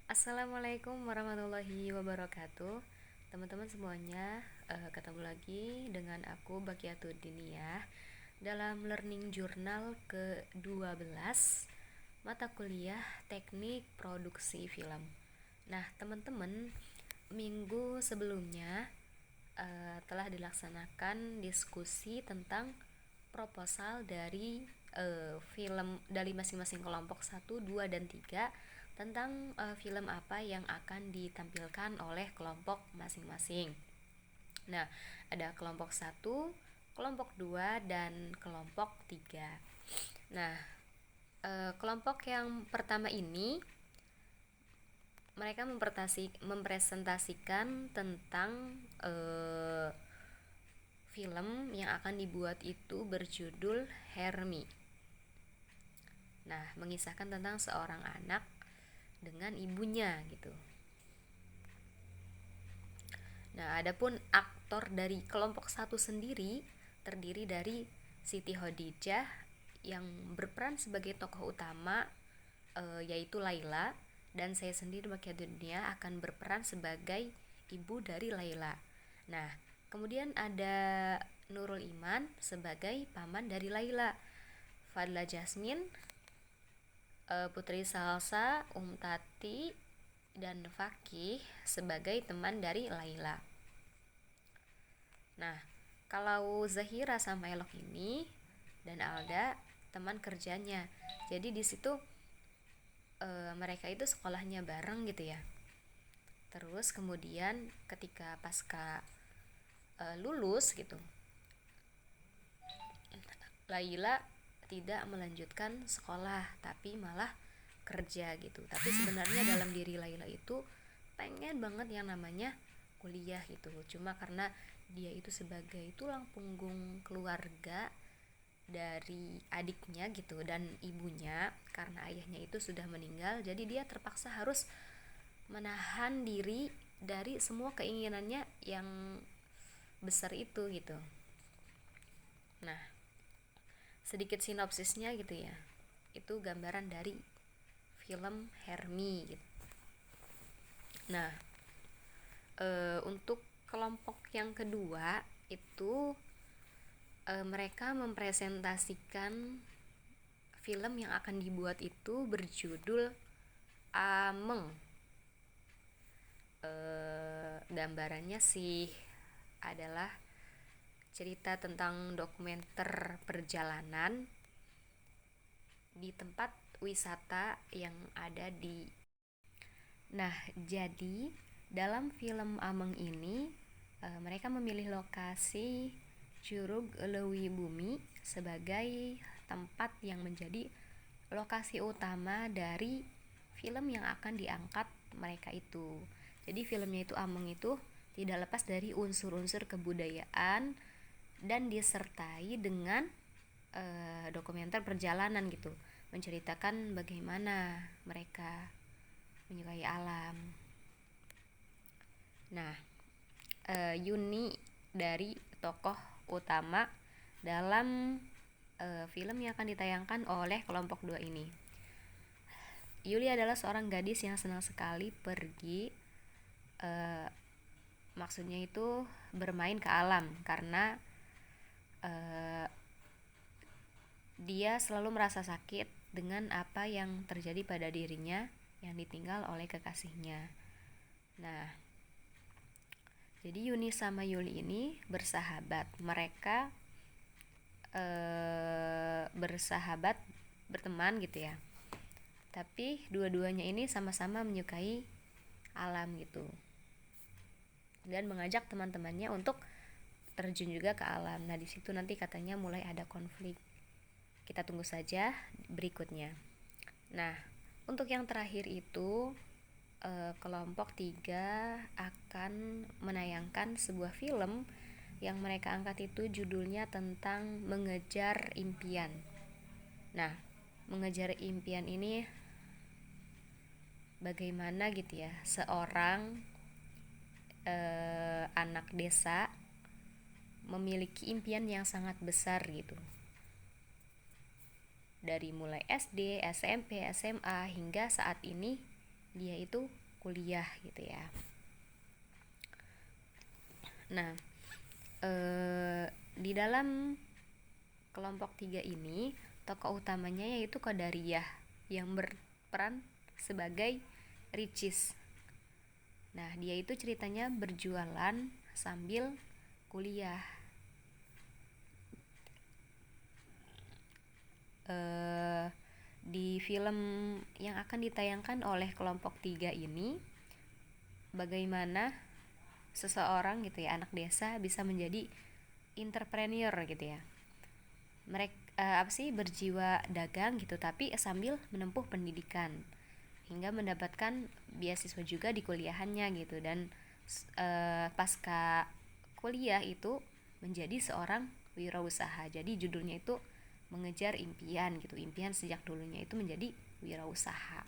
Assalamualaikum warahmatullahi wabarakatuh. Teman-teman semuanya, ketemu lagi dengan aku Bakiatuddin ya dalam Learning Journal ke-12 mata kuliah Teknik Produksi Film. Nah, teman-teman, minggu sebelumnya telah dilaksanakan diskusi tentang proposal dari film dari masing-masing kelompok 1, 2, dan 3 tentang film apa yang akan ditampilkan oleh kelompok masing-masing. Nah, ada kelompok 1, kelompok 2, dan kelompok 3. Nah, kelompok yang pertama ini mereka mempresentasikan tentang film yang akan dibuat itu berjudul Hermie. Nah, mengisahkan tentang seorang anak dengan ibunya gitu. Nah, adapun aktor dari kelompok 1 sendiri terdiri dari Siti Khadijah yang berperan sebagai tokoh utama, yaitu Laila, dan saya sendiri Dunia akan berperan sebagai ibu dari Laila. Nah, kemudian ada Nurul Iman sebagai paman dari Laila, Fadla Jasmine, Putri Salsa, Tati, dan Fakih sebagai teman dari Laila. Nah, kalau Zahira sama Elok ini dan Alda teman kerjanya. Jadi di situ mereka itu sekolahnya bareng gitu ya. Terus kemudian ketika pasca lulus gitu, Laila tidak melanjutkan sekolah tapi malah kerja gitu. Tapi sebenarnya dalam diri Laila itu pengen banget yang namanya kuliah gitu. Cuma karena dia itu sebagai tulang punggung keluarga dari adiknya gitu dan ibunya, karena ayahnya itu sudah meninggal, jadi dia terpaksa harus menahan diri dari semua keinginannya yang besar itu gitu. Nah, sedikit sinopsisnya gitu ya, itu gambaran dari film Hermie gitu. Nah, untuk kelompok yang kedua itu mereka mempresentasikan film yang akan dibuat itu berjudul Ameng. Gambarannya sih adalah cerita tentang dokumenter perjalanan di tempat wisata yang ada di. Nah, jadi dalam film Ameng ini mereka memilih lokasi Curug Lewi Bumi sebagai tempat yang menjadi lokasi utama dari film yang akan diangkat mereka itu. Jadi filmnya itu Ameng itu tidak lepas dari unsur-unsur kebudayaan dan disertai dengan dokumenter perjalanan gitu, menceritakan bagaimana mereka menyukai alam. Nah, Yuni dari tokoh utama dalam film yang akan ditayangkan oleh kelompok 2 ini. Yuli adalah seorang gadis yang senang sekali pergi, maksudnya itu bermain ke alam, karena dia selalu merasa sakit dengan apa yang terjadi pada dirinya yang ditinggal oleh kekasihnya. Nah, jadi Yuni sama Yuli ini bersahabat. Mereka bersahabat, berteman gitu ya. Tapi dua-duanya ini sama-sama menyukai alam gitu. Dan mengajak teman-temannya untuk terjun juga ke alam. Nah, di situ nanti katanya mulai ada konflik. Kita tunggu saja berikutnya. Nah, untuk yang terakhir itu kelompok 3 akan menayangkan sebuah film yang mereka angkat itu judulnya tentang mengejar impian. Nah, mengejar impian ini bagaimana gitu ya, seorang anak desa memiliki impian yang sangat besar gitu. Dari mulai SD, SMP, SMA hingga saat ini dia itu kuliah gitu ya. Nah, di dalam kelompok 3 ini tokoh utamanya yaitu Qadariyah yang berperan sebagai Ricis. Nah, dia itu ceritanya berjualan sambil kuliah. Di film yang akan ditayangkan oleh kelompok 3 ini, bagaimana seseorang gitu ya, anak desa bisa menjadi entrepreneur gitu ya. Mereka berjiwa dagang gitu, tapi sambil menempuh pendidikan hingga mendapatkan beasiswa juga di kuliahannya gitu. Dan pasca kuliah itu menjadi seorang wirausaha. Jadi judulnya itu mengejar impian gitu, impian sejak dulunya itu menjadi wirausaha.